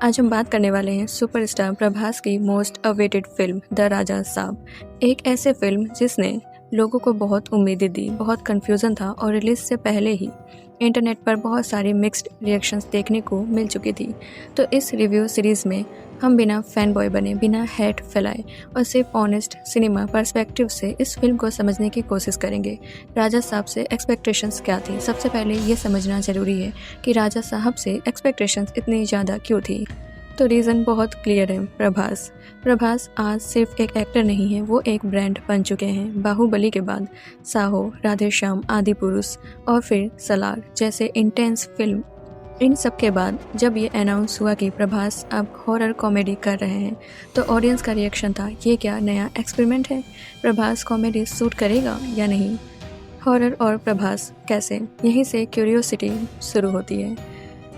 आज हम बात करने वाले हैं सुपरस्टार प्रभास की most awaited film the Raja Saab. एक ऐसे फिल्म जिसने लोगों को बहुत उम्मीदें दी, बहुत कंफ्यूजन था और रिलीज से पहले ही इंटरनेट पर बहुत सारी मिक्स्ड रिएक्शंस देखने को मिल चुकी थी। तो इस रिव्यू सीरीज़ में हम बिना फैन बॉय बने, बिना हेट फैलाए और सिर्फ ऑनेस्ट सिनेमा पर्सपेक्टिव से इस फिल्म को समझने की कोशिश करेंगे। राजा साहब से एक्सपेक्टेशंस क्या थी? सबसे पहले ये समझना ज़रूरी है कि राजा साहब से एक्सपेक्टेशंस इतनी ज़्यादा क्यों थी। तो रीज़न बहुत क्लियर है, प्रभास आज सिर्फ एक एक्टर नहीं है, वो एक ब्रांड बन चुके हैं। बाहुबली के बाद साहो, राधेश्याम, आदि पुरुष और फिर सलार जैसे इंटेंस फिल्म, इन सब के बाद जब ये अनाउंस हुआ कि प्रभास अब हॉरर कॉमेडी कर रहे हैं तो ऑडियंस का रिएक्शन था, ये क्या नया एक्सपेरिमेंट है? प्रभास कॉमेडी सूट करेगा या नहीं? हॉरर और प्रभास कैसे? यहीं से क्यूरियोसिटी शुरू होती है।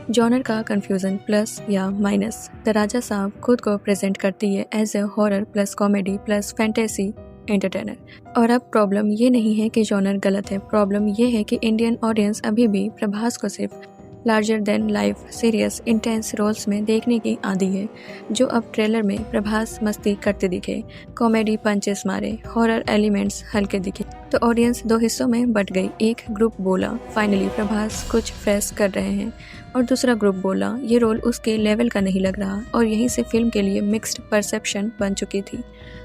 जॉनर का कन्फ्यूज़न प्लस या माइनस। द राजा साहब खुद को प्रेजेंट करती है as a horror plus comedy plus fantasy entertainer. और अब प्रॉब्लम ये नहीं है कि जॉनर गलत है, प्रॉब्लम ये है कि इंडियन ऑडियंस अभी भी प्रभास को सिर्फ larger than life serious intense roles में देखने की आदी है। जो अब ट्रेलर में प्रभास मस्ती करते दिखे, कॉमेडी पंचेस मारे, हॉरर एलिमेंट्स हल्के दिखे, तो ऑडियंस दो हिस्सों में बट गई। एक ग्रुप बोला फाइनली प्रभास कुछ फ्रेश कर रहे हैं, और दूसरा ग्रुप बोला ये रोल उसके लेवल का नहीं लग रहा। और यहीं से फिल्म के लिए मिक्स्ड परसेप्शन बन चुकी थी।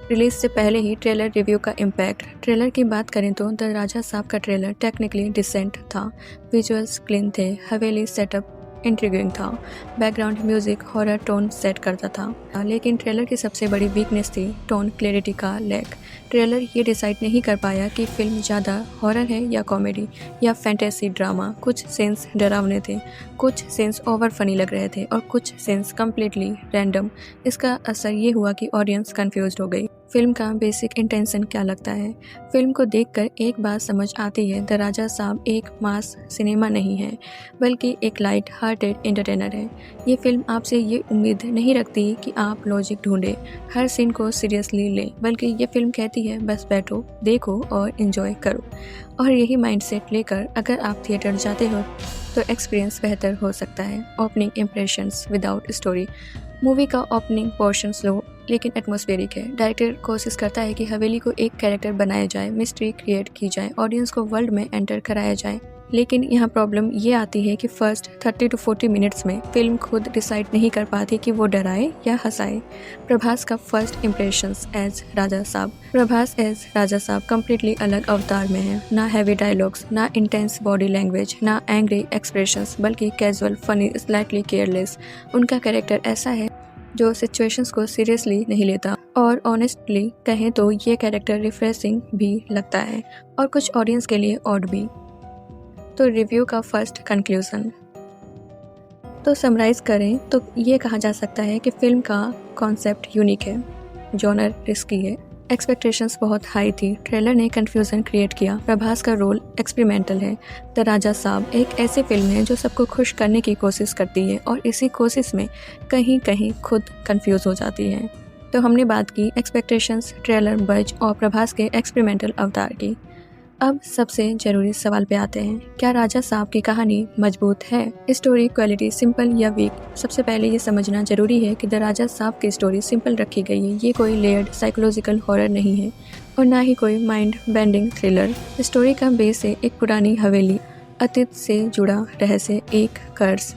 रिलीज से पहले ही ट्रेलर रिव्यू का इम्पैक्ट। ट्रेलर की बात करें तो द राजा साहब का ट्रेलर टेक्निकली डिसेंट था, विजुअल्स क्लीन थे, हवेली सेटअप इंट्रिगिंग था, background music horror tone set करता था। लेकिन ट्रेलर की सबसे बड़ी वीकनेस थी टोन क्लैरिटी का लैक। ट्रेलर ये डिसाइड नहीं कर पाया कि फिल्म ज़्यादा हॉरर है या कॉमेडी या फैंटेसी ड्रामा। कुछ सीन्स डरावने थे, कुछ सीन्स ओवर फनी लग रहे थे और कुछ सीन्स कम्प्लीटली रैंडम। इसका असर ये हुआ कि ऑडियंस कंफ्यूज हो गई। फिल्म का बेसिक इंटेंशन क्या लगता है? फिल्म को देखकर एक बात समझ आती है, द राजा साहब एक मास सिनेमा नहीं है बल्कि एक लाइट हार्टेड एंटरटेनर है। ये फिल्म आपसे ये उम्मीद नहीं रखती कि आप लॉजिक ढूंढे, हर सीन को सीरियसली लें, बल्कि ये फिल्म कहती है बस बैठो, देखो और एंजॉय करो। और यही माइंडसेट लेकर अगर आप थिएटर जाते हो तो एक्सपीरियंस बेहतर हो सकता है। Opening impressions without story. Movie का ओपनिंग पोर्शन स्लो लेकिन एटमॉस्फेरिक है। डायरेक्टर कोशिश करता है कि हवेली को एक कैरेक्टर बनाया जाए, मिस्ट्री क्रिएट की जाए, ऑडियंस को वर्ल्ड में एंटर कराया जाए। लेकिन यहाँ प्रॉब्लम ये आती है कि फर्स्ट 30 to 40 मिनट्स में फिल्म खुद डिसाइड नहीं कर पाती कि वो डराए या हंसाए। प्रभास का फर्स्ट इम्प्रेशंस एज राजा साहब। प्रभास एज राजा साहब कम्प्लीटली अलग अवतार में है। ना हैवी डायलॉग्स, ना इंटेंस बॉडी लैंग्वेज, ना एंग्री एक्सप्रेशंस, बल्कि कैजुअल, फनी, स्लाइटली केयरलेस। उनका कैरेक्टर ऐसा है जो सिचुएशंस को सीरियसली नहीं लेता, और ऑनेस्टली कहें तो ये कैरेक्टर रिफ्रेशिंग भी लगता है और कुछ ऑडियंस के लिए ऑड भी। तो रिव्यू का फर्स्ट कंक्लूजन तो समराइज करें तो ये कहा जा सकता है कि फिल्म का कॉन्सेप्ट यूनिक है, जॉनर रिस्की है, एक्सपेक्टेशंस बहुत हाई थी, ट्रेलर ने कंफ्यूजन क्रिएट किया, प्रभास का रोल एक्सपेरिमेंटल है। द राजा साहब एक ऐसी फिल्म है जो सबको खुश करने की कोशिश करती है और इसी कोशिश में कहीं कहीं खुद कंफ्यूज हो जाती है। तो हमने बात की एक्सपेक्टेशंस, ट्रेलर, बज और प्रभास के एक्सपेरिमेंटल अवतार की। अब सबसे जरूरी सवाल पे आते हैं, क्या राजा साहब की कहानी मजबूत है? स्टोरी क्वालिटी सिंपल या वीक? सबसे पहले ये समझना जरूरी है कि द राजा साहब की स्टोरी सिंपल रखी गई है। ये कोई लेयर्ड साइकोलॉजिकल हॉरर नहीं है और ना ही कोई माइंड बेंडिंग थ्रिलर। स्टोरी का बेस है एक पुरानी हवेली, अतीत से जुड़ा रहस्य, एक कर्स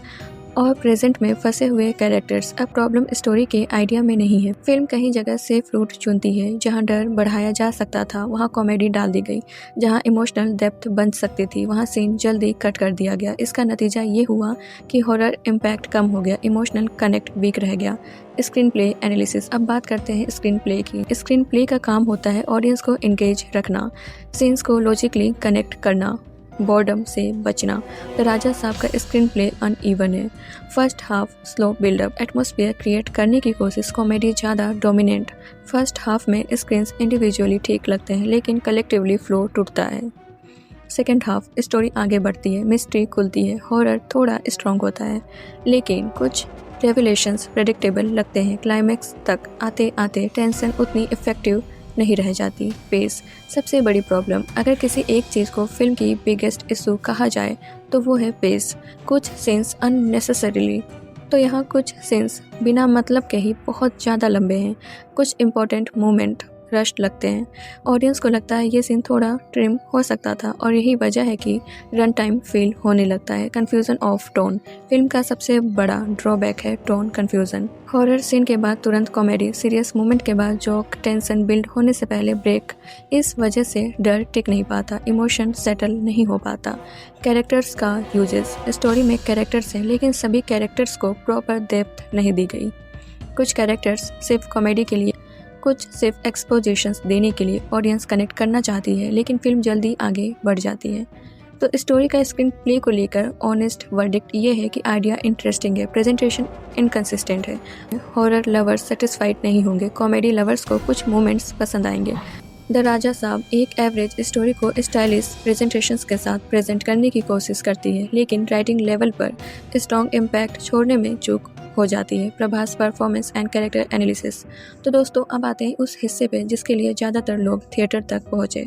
और प्रेजेंट में फंसे हुए कैरेक्टर्स। अब प्रॉब्लम स्टोरी के आइडिया में नहीं है। फिल्म कहीं जगह सेफ रूट चुनती है, जहां डर बढ़ाया जा सकता था वहां कॉमेडी डाल दी गई, जहां इमोशनल डेप्थ बन सकती थी वहां सीन जल्दी कट कर दिया गया। इसका नतीजा ये हुआ कि हॉरर इम्पैक्ट कम हो गया, इमोशनल कनेक्ट वीक रह गया। Screen play analysis. अब बात करते हैं स्क्रीन प्ले की। स्क्रीन प्ले का काम होता है ऑडियंस को एंगेज रखना, सीन्स को लॉजिकली कनेक्ट करना, बॉर्डम से बचना। द राजा साहब का स्क्रीन प्ले अनइवन है। First half slow buildup, atmosphere create करने की कोशिश, कॉमेडी ज़्यादा डोमिनेंट। फर्स्ट हाफ में स्क्रीन्स इंडिविजुअली ठीक लगते हैं लेकिन कलेक्टिवली फ्लो टूटता है। सेकेंड हाफ स्टोरी आगे बढ़ती है, मिस्ट्री खुलती है, हॉरर थोड़ा स्ट्रॉन्ग होता है लेकिन कुछ रेवलेशंस प्रेडिक्टेबल लगते हैं। क्लाइमैक्स तक आते आते टेंशन उतनी इफेक्टिव नहीं रह जाती। पेस सबसे बड़ी प्रॉब्लम। अगर किसी एक चीज़ को फिल्म की बिगेस्ट इशू कहा जाए तो वो है पेस। कुछ सीन्स अननेसेसरीली तो यहाँ कुछ सीन्स बिना मतलब के ही बहुत ज़्यादा लंबे हैं, कुछ इम्पोर्टेंट मोमेंट रश्ड लगते हैं। ऑडियंस को लगता है ये सीन थोड़ा ट्रिम हो सकता था और यही वजह है कि रन टाइम फील होने लगता है। कन्फ्यूज़न ऑफ टोन फिल्म का सबसे बड़ा ड्रॉबैक है टोन कन्फ्यूज़न। हॉरर सीन के बाद तुरंत कॉमेडी, सीरियस मोमेंट के बाद जोक, टेंशन बिल्ड होने से पहले ब्रेक। इस वजह से डर टिक नहीं पाता, इमोशन सेटल नहीं हो पाता। कैरेक्टर्स का यूजेस, स्टोरी में कैरेक्टर्स हैं लेकिन सभी कैरेक्टर्स को प्रॉपर डेप्थ नहीं दी गई। कुछ कैरेक्टर्स सिर्फ कॉमेडी के लिए, कुछ सिर्फ एक्सपोजिशंस देने के लिए ऑडियंस कनेक्ट करना चाहती है, लेकिन फिल्म जल्दी आगे बढ़ जाती है। तो स्टोरी का स्क्रीन प्ले को लेकर ऑनेस्ट वर्डिक्ट ये है कि आइडिया इंटरेस्टिंग है, प्रेजेंटेशन इनकंसिस्टेंट है। हॉरर लवर्स सेटिस्फाइड नहीं होंगे, कॉमेडी लवर्स को कुछ मोमेंट्स पसंद आएंगे। द राजा साहब एक एवरेज स्टोरी को स्टाइलिश प्रेजेंटेशंस के साथ प्रेजेंट करने की कोशिश करती है, लेकिन राइटिंग लेवल पर स्ट्रॉन्ग इम्पैक्ट छोड़ने में चूक हो जाती है। Prabhas performance and character analysis. तो दोस्तों अब आते हैं उस हिस्से पे जिसके लिए ज़्यादातर लोग थिएटर तक पहुँचे।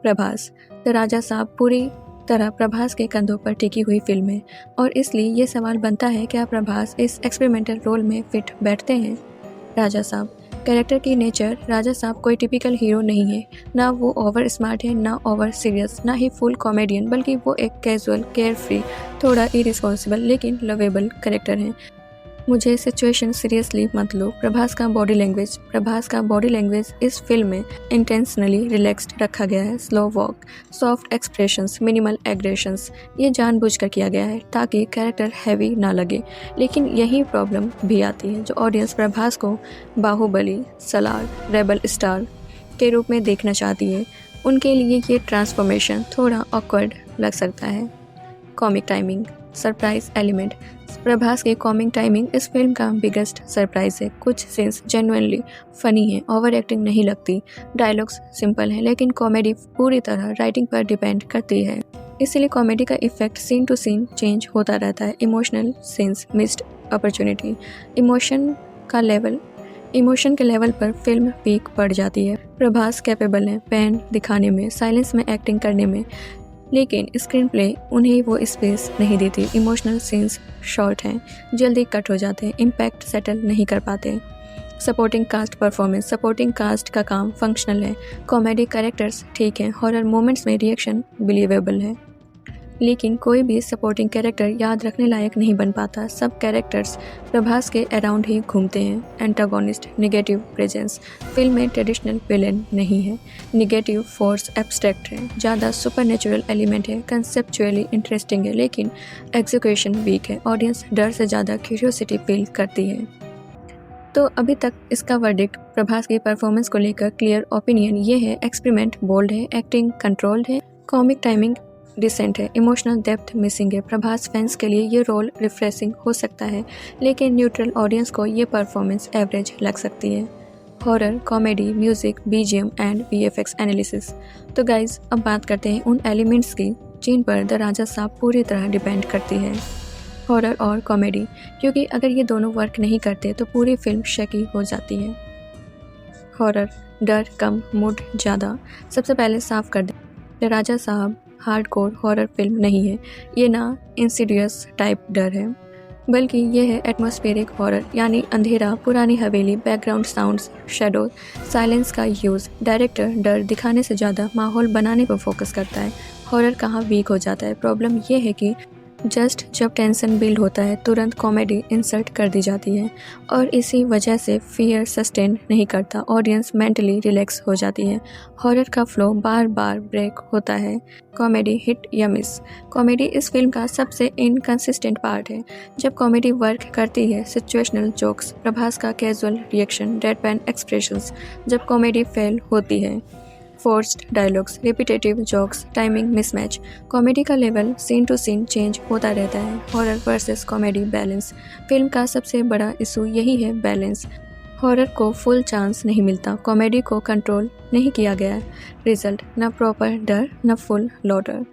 प्रभास। द राजा साहब पूरी तरह प्रभास के कंधों पर टिकी हुई फिल्म है और इसलिए ये सवाल बनता है क्या प्रभास इस एक्सपेरिमेंटल रोल में फिट बैठते हैं। राजा साहब कैरेक्टर की नेचर। राजा साहब कोई टिपिकल हीरो नहीं है, ना वो ओवर स्मार्ट है, ना ओवर सीरियस, ना ही फुल कॉमेडियन, बल्कि वो एक कैजुअल, केयर फ्री, थोड़ा इरिस्पॉन्सिबल लेकिन लवेबल कैरेक्टर है। मुझे सिचुएशन सीरियसली मत लो। प्रभास का बॉडी लैंग्वेज इस फिल्म में इंटेंशनली रिलैक्स्ड रखा गया है। Slow walk, soft expressions, minimal aggressions, ये जानबूझकर किया गया है ताकि कैरेक्टर हैवी ना लगे। लेकिन यही प्रॉब्लम भी आती है जो ऑडियंस प्रभास को बाहुबली, सलार, रेबल स्टार के रूप में देखना चाहती है, उनके लिए ये ट्रांसफॉर्मेशन थोड़ा ऑकवर्ड लग सकता है। Comic timing, surprise element. Prabhas की कॉमिक टाइमिंग इस फिल्म का बिगेस्ट सरप्राइज है। कुछ सीन्स जेन्युइनली फनी है, ओवर एक्टिंग नहीं लगती, डायलॉग्स सिंपल है, लेकिन कॉमेडी पूरी तरह राइटिंग पर डिपेंड करती है। इसलिए कॉमेडी का effect scene to scene change होता रहता है। Emotional scenes, missed opportunity. Emotion के लेवल पर फिल्म पीक पड़ जाती है। प्रभास कैपेबल है पेन दिखाने में, साइलेंस में एक्टिंग करने में, लेकिन स्क्रीन प्ले उन्हें वो स्पेस नहीं देती। इमोशनल सीन्स शॉर्ट हैं, जल्दी कट हो जाते हैं, इम्पैक्ट सेटल नहीं कर पाते। Supporting cast performance. Supporting cast का काम फंक्शनल है, कॉमेडी कैरेक्टर्स ठीक हैं, हॉरर मोमेंट्स में रिएक्शन बिलीवेबल है, लेकिन कोई भी सपोर्टिंग कैरेक्टर याद रखने लायक नहीं बन पाता। सब कैरेक्टर्स प्रभास के अराउंड ही घूमते हैं। Antagonist, negative presence. फिल्म में ट्रेडिशनल विलेन नहीं है, नेगेटिव फोर्स एब्स्ट्रैक्ट है, ज़्यादा सुपरनेचुरल एलिमेंट है, कंसेप्चुअली इंटरेस्टिंग है लेकिन एग्जीक्यूशन वीक है। ऑडियंस डर से ज़्यादा क्यूरियोसिटी फील करती है। तो अभी तक इसका वर्डिक्ट प्रभास की परफॉर्मेंस को लेकर क्लियर ओपिनियन ये है, एक्सपेरिमेंट बोल्ड है, एक्टिंग कंट्रोल्ड है, कॉमिक टाइमिंग डिसेंट है, इमोशनल डेप्थ मिसिंग है। प्रभास फैंस के लिए ये रोल रिफ्रेशिंग हो सकता है, लेकिन न्यूट्रल ऑडियंस को ये परफॉर्मेंस एवरेज लग सकती है। Horror, comedy, music, BGM and VFX analysis. तो गाइज अब बात करते हैं उन एलिमेंट्स की जिन पर द राजा साहब पूरी तरह डिपेंड करती है। हॉरर और कॉमेडी, क्योंकि अगर ये दोनों वर्क नहीं करते तो पूरी फिल्म शकी हो जाती है। हॉरर, डर कम, मूड ज़्यादा। सबसे पहले साफ कर दें, द राजा साहब हार्डकोर हॉरर फिल्म नहीं है, ये ना इंसिडियस टाइप डर है, बल्कि ये है एटमॉस्फेरिक हॉरर, यानी अंधेरा, पुरानी हवेली, बैकग्राउंड साउंड्स, शैडो, साइलेंस का यूज़। डायरेक्टर डर दिखाने से ज़्यादा माहौल बनाने पर फोकस करता है। हॉरर कहाँ वीक हो जाता है, प्रॉब्लम ये है कि जस्ट जब टेंशन बिल्ड होता है तुरंत कॉमेडी इंसर्ट कर दी जाती है और इसी वजह से फियर सस्टेन नहीं करता, ऑडियंस मेंटली रिलैक्स हो जाती है। हॉरर का फ्लो बार बार ब्रेक होता है। कॉमेडी हिट या मिस। कॉमेडी इस फिल्म का सबसे इनकंसिस्टेंट पार्ट है। जब कॉमेडी वर्क करती है, सिचुएशनल जोक्स, प्रभास का कैजुअल रिएक्शन, डेडपैन एक्सप्रेशंस। जब कॉमेडी फेल होती है, forced dialogues, repetitive jokes, timing mismatch. Comedy का level scene to scene change होता रहता है। Horror versus comedy balance. Film का सबसे बड़ा इशू यही है, बैलेंस। हॉरर को फुल चांस नहीं मिलता, कॉमेडी को कंट्रोल नहीं किया गया। रिजल्ट, न प्रॉपर डर न फुल लॉडर।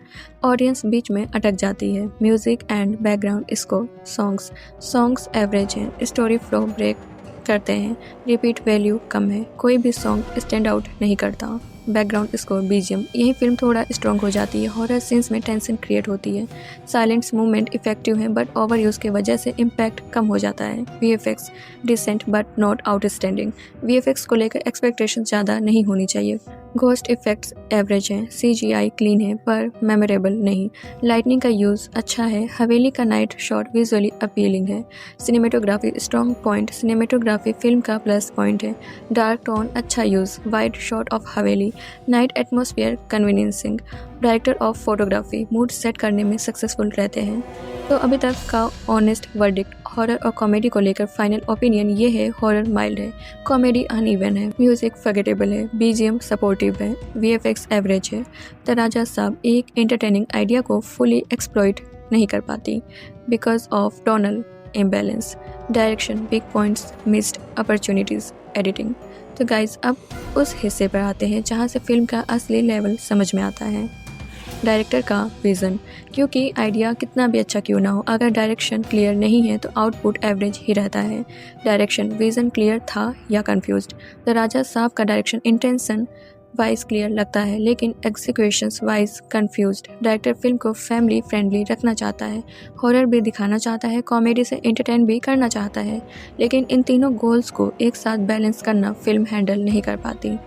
ऑडियंस बीच में अटक जाती है। Music and background score. Songs average हैं, स्टोरी फ्लो ब्रेक करते हैं, रिपीट वैल्यू कम है, कोई भी सॉन्ग स्टैंड आउट नहीं करता। बैकग्राउंड स्कोर, बीजीएम, यही फिल्म थोड़ा स्ट्रॉन्ग हो जाती है। हॉरर सीन्स में टेंशन क्रिएट होती है। साइलेंट्स मूवमेंट इफेक्टिव हैं बट ओवर यूज़ की वजह से इम्पैक्ट कम हो जाता है। VFX decent but not outstanding. VFX को लेकर एक्सपेक्टेशन ज़्यादा नहीं होनी चाहिए। घोस्ट इफेक्ट्स एवरेज हैं। सीजीआई क्लीन है पर मेमोरेबल नहीं। लाइटनिंग का यूज़ अच्छा है। हवेली का नाइट शॉट विजुअली अपीलिंग है। Cinematography strong point. Cinematography film का प्लस पॉइंट है। डार्क टोन अच्छा यूज़। वाइड शॉट ऑफ हवेली। Night atmosphere convincing. Director of photography mood set करने में सक्सेसफुल रहते हैं। तो अभी तक का ऑनेस्ट वर्डिक्ट हॉरर और कॉमेडी को लेकर फाइनल ओपिनियन ये है, हॉरर माइल्ड है, कॉमेडी अनइवन है, म्यूजिक फॉरगेटेबल है, बीजीएम सपोर्टिव है, वीएफएक्स एवरेज है। द राजा साहब एक एंटरटेनिंग आइडिया को फुली एक्सप्लॉइट नहीं कर पाती because of tonal imbalance, direction, big points, missed opportunities, editing. तो गाइज अब उस हिस्से पर आते हैं जहाँ से फिल्म का असली लेवल समझ में आता है। डायरेक्टर का विज़न, क्योंकि आइडिया कितना भी अच्छा क्यों ना हो, अगर डायरेक्शन क्लियर नहीं है तो आउटपुट एवरेज ही रहता है। डायरेक्शन विज़न क्लियर था या कंफ्यूज्ड। द राजा साहब का डायरेक्शन इंटेंशन वाइज क्लियर लगता है लेकिन executions wise confused. Director film को फैमिली फ्रेंडली रखना चाहता है, हॉरर भी दिखाना चाहता है, कॉमेडी से एंटरटेन भी करना चाहता है, लेकिन इन तीनों गोल्स को एक साथ बैलेंस करना फिल्म हैंडल नहीं कर पाती।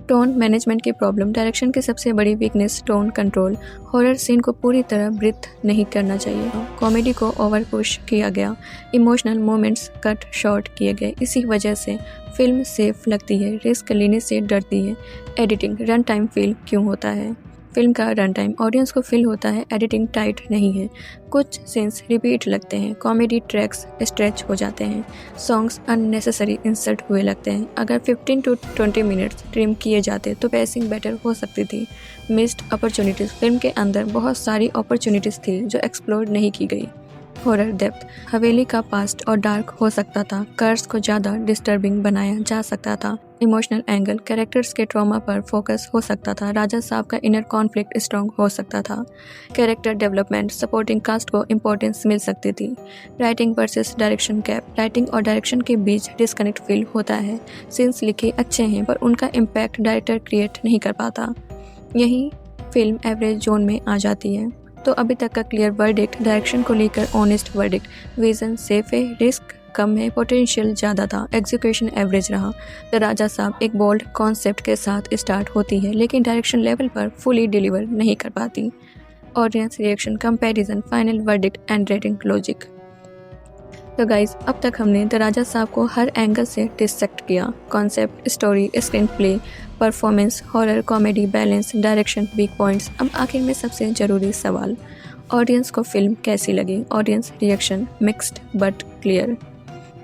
टोन मैनेजमेंट की प्रॉब्लम, डायरेक्शन की सबसे बड़ी weakness tone control. Horror scene को पूरी तरह ब्रीथ नहीं करना चाहिए। कॉमेडी को ओवर पुश किया गया, इमोशनल मोमेंट्स कट शॉर्ट किए गए, इसी वजह से फिल्म सेफ लगती है, रिस्क लेने से डरती है। एडिटिंग, रन टाइम फील क्यों होता है? फिल्म का रन टाइम ऑडियंस को फील होता है एडिटिंग टाइट नहीं है, कुछ सीन्स रिपीट लगते हैं, कॉमेडी ट्रैक्स स्ट्रेच हो जाते हैं, सॉन्ग्स अननेसेसरी इंसर्ट हुए लगते हैं। अगर 15 to 20 मिनट्स ट्रिम किए जाते तो पेसिंग बेटर हो सकती थी। मिस्ड अपॉर्चुनिटीज़, फिल्म के अंदर बहुत सारी अपॉर्चुनिटीज़ थी जो एक्सप्लोर नहीं की गई। हॉरर डेप्थ, हवेली का पास्ट और डार्क हो सकता था, कर्स को ज़्यादा डिस्टर्बिंग बनाया जा सकता था। इमोशनल एंगल, कैरेक्टर्स के ट्रॉमा पर फोकस हो सकता था, राजा साहब का इनर कॉन्फ्लिक्ट स्ट्रॉन्ग हो सकता था। कैरेक्टर डेवलपमेंट, सपोर्टिंग कास्ट को इम्पोर्टेंस मिल सकती थी। Writing versus direction gap, writing और डायरेक्शन के बीच डिस्कनेक्ट फील होता है। सीन्स लिखे अच्छे हैं पर उनका इम्पैक्ट डायरेक्टर क्रिएट नहीं कर पाता, यही फिल्म एवरेज जोन में आ जाती है। तो अभी तक का क्लियर वर्डिक्ट, डायरेक्शन को लेकर ऑनेस्ट वर्डिक्ट, विजन सेफ है, रिस्क कम है, पोटेंशियल ज़्यादा था, एग्जीक्यूशन एवरेज रहा। द राजा साहब एक बोल्ड कॉन्सेप्ट के साथ स्टार्ट होती है लेकिन डायरेक्शन लेवल पर फुली डिलीवर नहीं कर पाती। Audience reaction, comparison, final verdict and rating logic. तो गाइज अब तक हमने द राजा साहब को हर एंगल से डिसेक्ट किया, concept, story, screen play, performance, horror, comedy, balance, direction, big points. अब आखिर में सबसे ज़रूरी सवाल, ऑडियंस को फिल्म कैसी लगी? Audience reaction mixed but clear.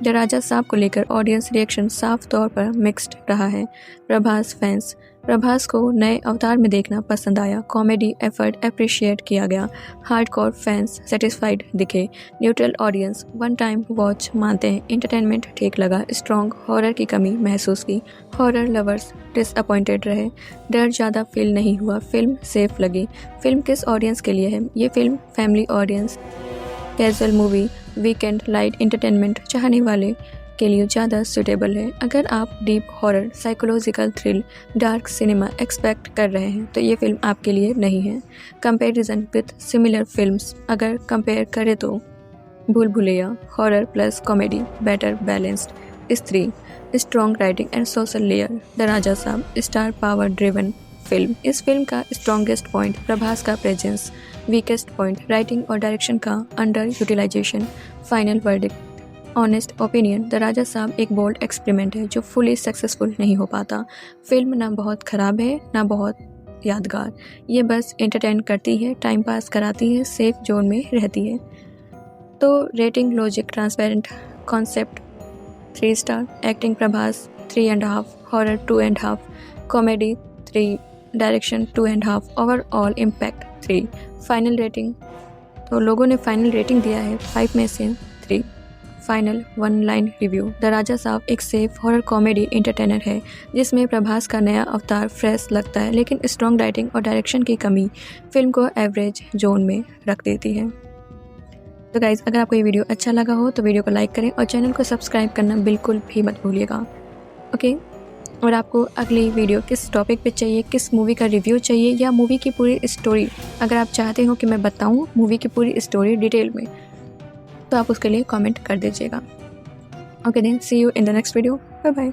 The Raja Saab को लेकर ऑडियंस रिएक्शन साफ तौर पर मिक्स्ड रहा है। प्रभास फैंस, प्रभास को नए अवतार में देखना पसंद आया, कॉमेडी एफर्ट अप्रिशिएट किया गया। हार्डकोर फैंस सेटिस्फाइड दिखे। Neutral audience one time watch मानते हैं, एंटरटेनमेंट ठीक लगा। स्ट्रॉन्ग हॉरर की कमी महसूस की। हॉरर लवर्स डिसअपॉइंटेड रहे, डर ज़्यादा फील नहीं हुआ, फिल्म सेफ लगी। फिल्म किस ऑडियंस के लिए है? ये film family audience, casual movie, weekend light entertainment चाहने वाले के लिए ज़्यादा सूटेबल है। अगर आप deep horror, psychological thrill, dark cinema expect कर रहे हैं तो ये फिल्म आपके लिए नहीं है। कंपैरिजन विद सिमिलर फिल्म्स, अगर कंपेयर करें तो Bhool Bhulaiyaa, horror plus comedy, better balanced. Stree, strong writing and social layer. The Raja Saab, star power driven film. इस फिल्म का स्ट्रॉन्गेस्ट पॉइंट प्रभास का प्रेजेंस, वीकेस्ट पॉइंट राइटिंग और डायरेक्शन का under utilization. Final verdict, honest opinion, the Raja Saab एक बोल्ड एक्सपेरिमेंट है जो fully successful नहीं हो पाता। फिल्म ना बहुत ख़राब है ना बहुत यादगार, ये बस एंटरटेन करती है, टाइम पास कराती है, सेफ जोन में रहती है। तो rating logic, transparent concept 3 star, acting Prabhas 3.5, horror 2.5, comedy 3, direction 2.5, overall impact 3। Final rating, तो लोगों ने फाइनल रेटिंग दिया है 5 में से 3। Final 1 line review, the Raja Saab एक सेफ हॉरर कॉमेडी एंटरटेनर है जिसमें प्रभास का नया अवतार फ्रेश लगता है, लेकिन स्ट्रॉन्ग राइटिंग और डायरेक्शन की कमी फिल्म को एवरेज जोन में रख देती है। तो गाइज़ अगर आपको ये वीडियो अच्छा लगा हो तो वीडियो को लाइक करें और चैनल को सब्सक्राइब करना बिल्कुल भी मत भूलिएगा। ओके, और आपको अगली वीडियो किस टॉपिक पे चाहिए, किस मूवी का रिव्यू चाहिए या मूवी की पूरी स्टोरी अगर आप चाहते हो कि मैं बताऊँ मूवी की पूरी स्टोरी डिटेल में, तो आप उसके लिए कमेंट कर दीजिएगा। Okay then, see you in the next video. Bye bye.